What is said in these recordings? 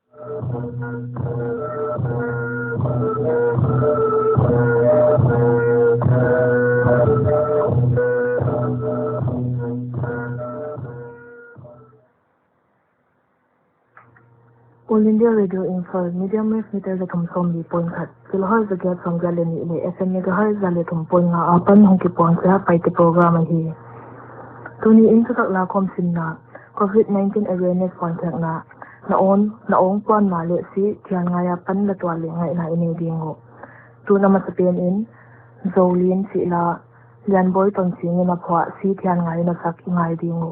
All India Radio Info medium wave meter le thum som bi point khat kilohertz the gap from galeni le FM megahertz le thum point nga apan hong ki point sa pai te program hi tuni in tak la kom sinna COVID-19 awareness contact na ong pon ma le si thian nga ya pan la twa le ngai na ine dingo tu na ma sapen in zolin si la lian boy ton sing na phwa si thian ngai na sak ngai dingo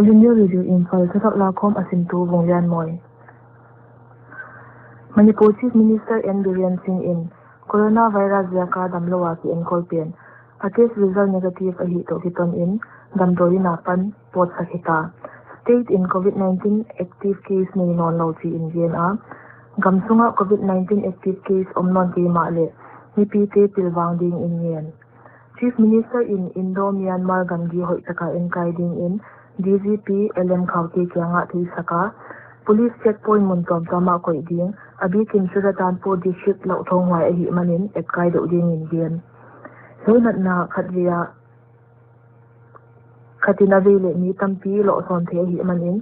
All India Radio Info Sathak Lakhom Asintu Vongyan Moy. Manipur Chief Minister N. Biren Singh in Coronavirus Zaka Damlowa ki Enkolpian. A case result negative ahito kiton in Damdori Napan Port Sakita. State in COVID-19 active case ni non lauchi in GNA. Gamsunga COVID-19 active case omnon ki male. Nipite pilwang ding in yen. Chief Minister in Indo-Myanmar Gamgi Hoi Taka Enkai ding in DGP LM Khawti Kyanga Thi Saka. Police checkpoint Muntom Tama Koi ding. Abi Kim Suratanpo District Lau Thong Wai Ahi Manin at Kaido ding in yen. Henat na Khatria Katinavile ni Tampi Lo Sonte Ahi Manin.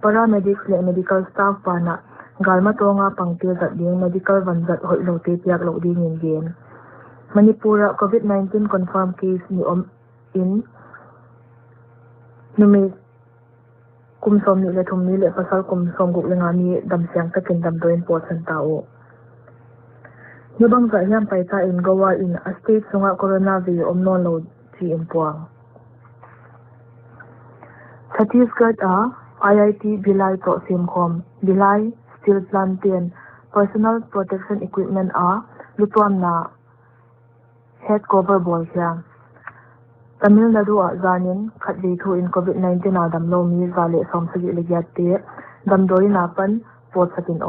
Paramedics le medical staff pa na Galma Tonga Pangtil Zat ding medical vanzat Hoi Lo Te Piak Lo ding in yen. Manipura COVID-19 confirmed case ni in Nume Kumsom ni le thum ni le pasal kumsom guk lenga ni damsiang takin damdoin po san tao. Nubang za yam paita in Goa in a state sunga coronavirus omnon lo chi impuang. Chhattisgarh IIT Bhilai to Simkhom Bhilai Steel Plant personal protection equipment lutuam na head cover ball kya. Tamil Nadu zanin khatli thu in COVID-19 damlo mi zale somsagi ligyate damdori napan port sakin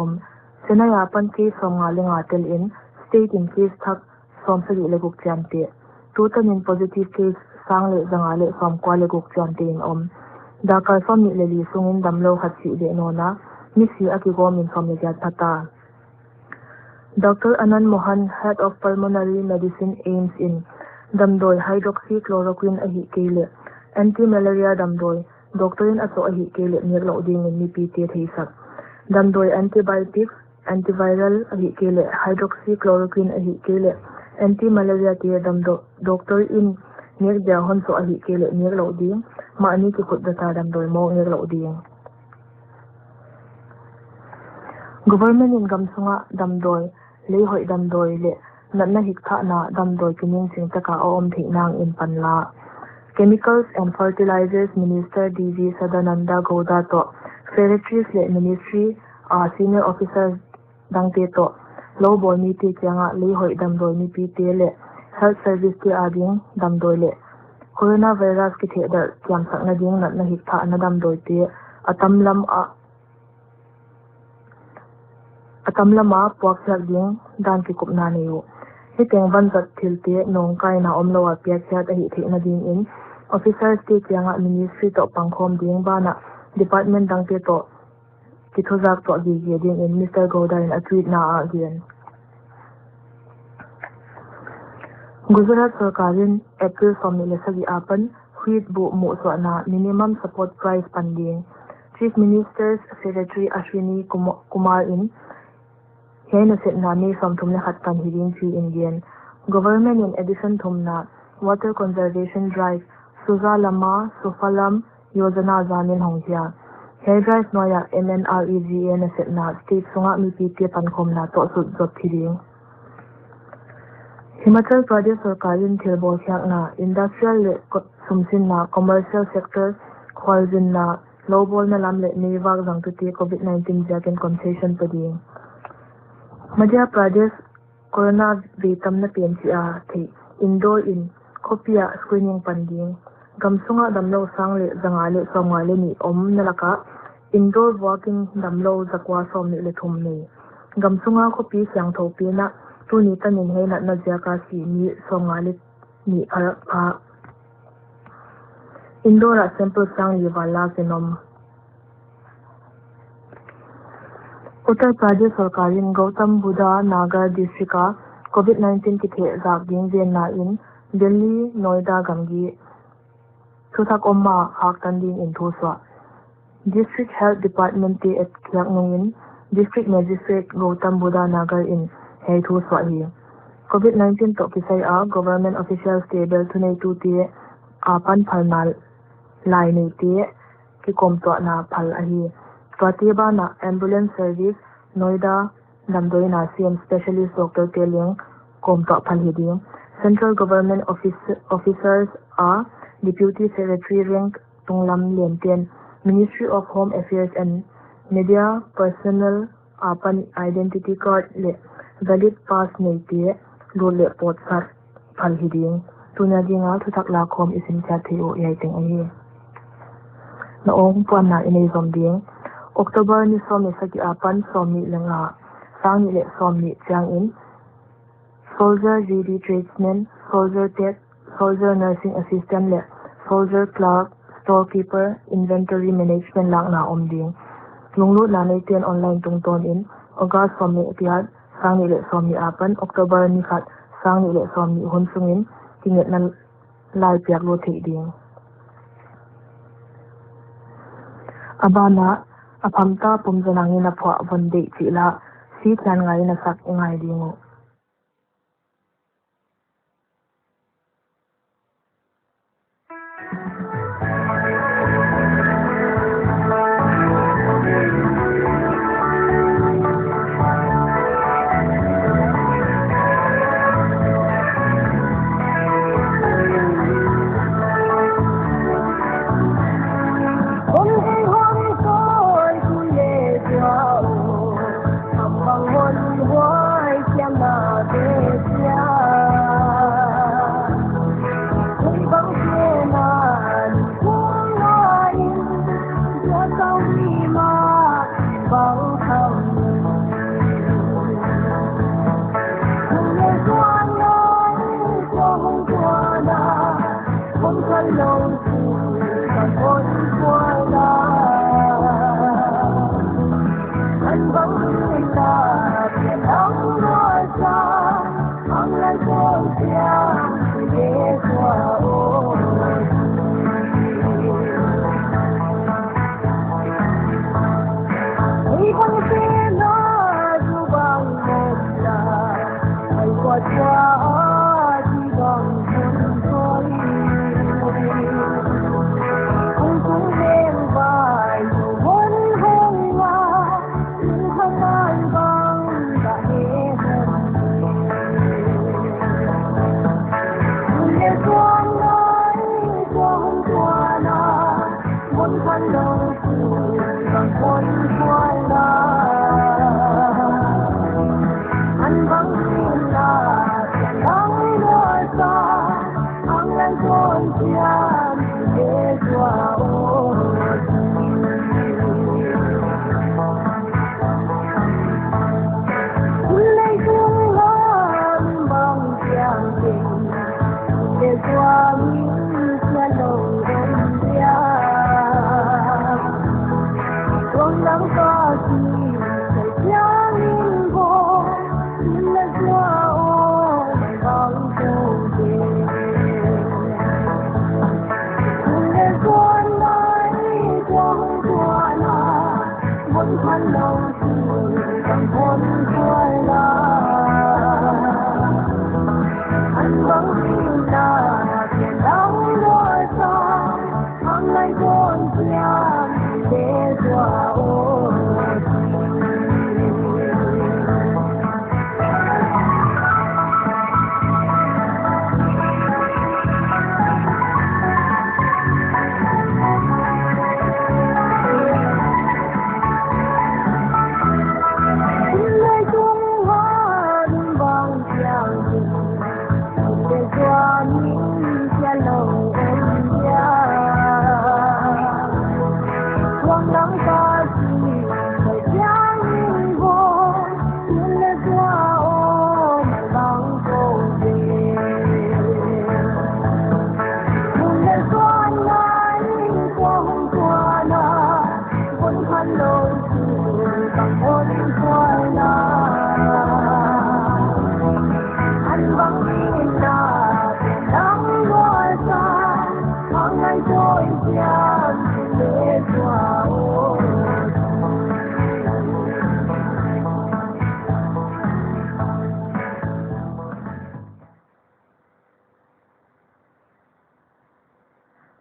senayapan case somnga lengatel in state in case thak somsagi leguk chante total in positive case sangle zangale som kwale guk chante in dakar som ni leli sungin damlo khatsi de nona misi akigom in som ligyat thata. Dr. Anand Mohan, Head of Pulmonary Medicine AIMS in Damdoi hydroxychloroquine ahi kele anti-malaria damdoi doctorin aso ahi kele nirlo ding in nipite theisak damdoi antibiotics antiviral ahi kele hydroxychloroquine ahi kele anti-malaria te damdo doctor in nirja honso ahi kele nirlo ding ma ani ki khut data damdoi mo nirlo ding. Government in Gamsunga damdoi lei hoi damdoi le natna hikha na damdoi kining sing taka thinang in panla. Chemicals and Fertilizers Minister DG Sadananda Gowda to Secretaries le Ministry senior officers dangte to low ball ni te kyanga lei hoi damdoi ni pi te le health service te ading damdoi le coronavirus ki the da kyam sakna ding natna hikha na damdoi te atamlama puaksak ding dan ki kupna ne yo hiteng vanzat thilte nong kai na omlowa piakhat ahi thina ding in officers te kyanga ministry to pangkhom ding bana department dangte to kithozak to gi ding in Mr. Gowda in a tweet na again. Gujarat Sarkarin April somni lesagi apan wheat bu mo so na minimum support price panding. Chief Minister's Secretary Ashwini Kumar in Hena set na ni som thumna khatpan hiding chi Indian government in addition thumna water conservation drive Suza Lama Sufalam Yojana zanin hongja hair drive noya MNREGA na set na state sunga mi pt pankhom na to su jot hiding. Himachal Pradesh Sarkarin thilbol khyak na industrial le sumsin na commercial sector khwalzin na lowball na lamle niwag jangtuti COVID-19 jaken concession pading. Madhya Pradesh Corona Vitam na PNCA the indoor in Kopia screening panding Gamsunga damlo sangle zangale somale ni nalaka indoor walking damlo zakwa som ni le thum ni Gamsunga Kopi siang thopi na tu ni tanin he na jaka si ni somale ni pha indoor sample sang yiwala kenom. Uttar Pradesh Sarkarin Gautam Buddha Nagar District COVID-19 ki the zak ding zen na in Delhi Noida Gamgi Thuthak Omma Haktan ding in Thoswa District Health Department te at Kyaknung in District Magistrate Gautam Buddha Nagar in Hey Thoswa hi COVID-19 to kisai government officials stable tunai tu te pan phalnal lai nei te ki kom to na phal ahi Pratibha na ambulance service Noida Damdoi na CM specialist Dr. Teling Komta Palhidi. Central government officers are Deputy Secretary rank Tunglam Lienten Ministry of Home Affairs and Media Personal Apan Identity Card le valid pass nei tie lo le pot sar phal hiding tuna dinga thutak la khom isim cha theo yai teng ai na ong puan na inei zom ding October ni som ni saki apan som ni lenga sang ni le som ni chang in soldier GD tradesman soldier tech soldier nursing assistant le soldier clerk storekeeper inventory management lang na om ding lunglu na nei ten online tung ton in August som ni piat sang ni le som ni apan October ni khat sang ni le som ni hun sungin tinget na lai piak lo thei ding abana apamta pumjanangi na phwa vonde chila si tlan ngai na sak ngai dingo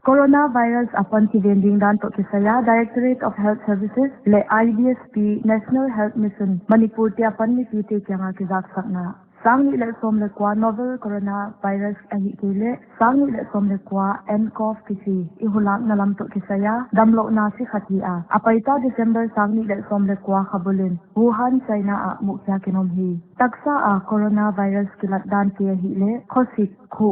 Coronavirus upon Kivending Dan Tokisaya, Directorate of Health Services, le IDSP National Health Mission, Manipur Tia Pan Nipite Kyanga Kizak Sakna. sang ni le som le kwa novel coronavirus ahi kele sang ni le som le kwa nCoV kisi ihulak na lam to kisaya damlo na si khati a apaita December sang ni le som le kwa khabulin Wuhan China a mukya kinom hi taksa a coronavirus kilat dan ke hi le khosik khu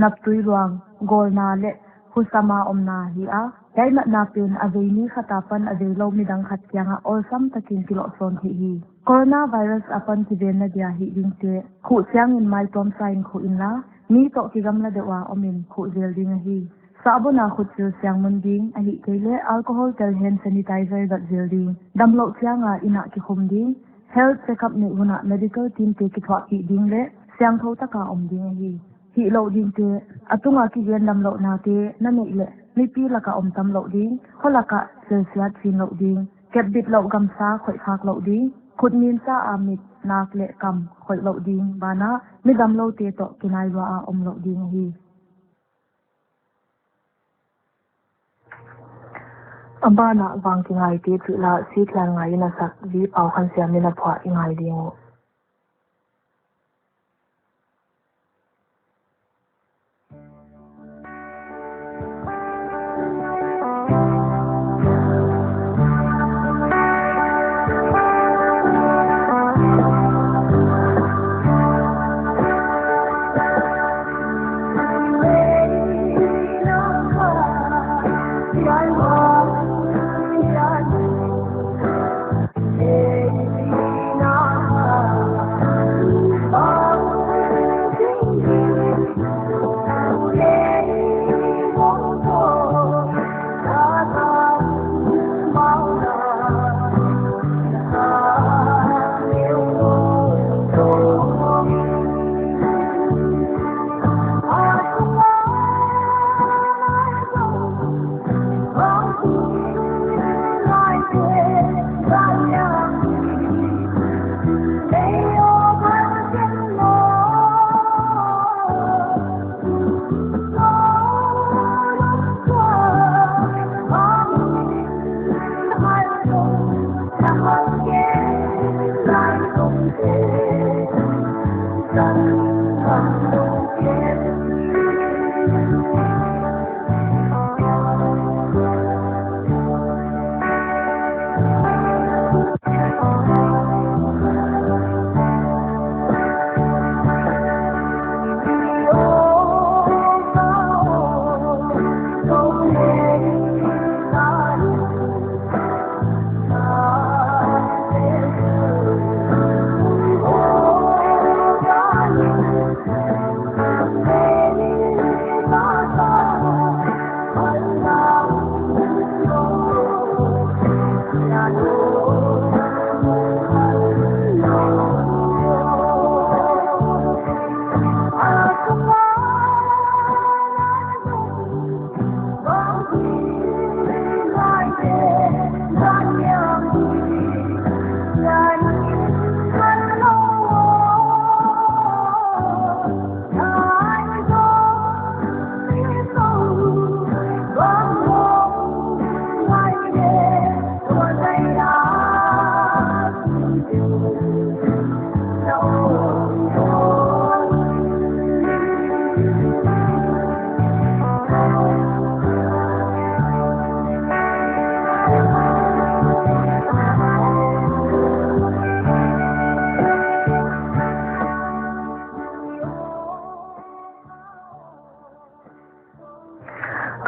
naptui ruang golna le husama omna hi a kaina na pin aveini khatapan avelo midang khat kyanga olsam takin kilo son hi coronavirus apan ki den na dia hi ding te khu chiang in mai tom sain khu in la mi to ki gam la dewa omin khu zel ding hi sabona khu chu siang mun ding a hi kele alcohol tel hand sanitizer dat zel ding damlo chianga ina ki khum ding health checkup ni huna medical team te ki thwa ki ding le siang tho ta ka om ding hi lo ding te atunga ki gen damlo na te na nei le mi pi la ka om tam lo ding hola ka sel siat fin lo ding kep bit lo gam sa khoi khak lo ding khut min sa amit nak le kam khoi lo ding bana mi dam lo te to kinai wa a om lo ding hi Abana wang ki ngai te chu la si thlan ngai na sak vi pau khan siam ni na phwa ingai dingo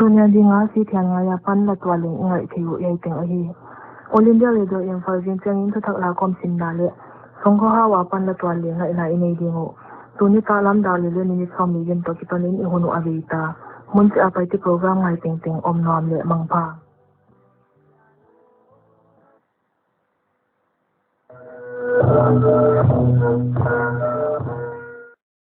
Tunya dinga si thian nga ya pan la twa ling ngai thiu yai teng a hi All India Radio Info jin chang in thak la kom sin na le songkho ha wa pan la twa ling ngai na inei dingo tuni ta lam da le le ni som mi gen to ki pan in hunu avita mun cha pai ti program ngai teng teng om nom le mang pha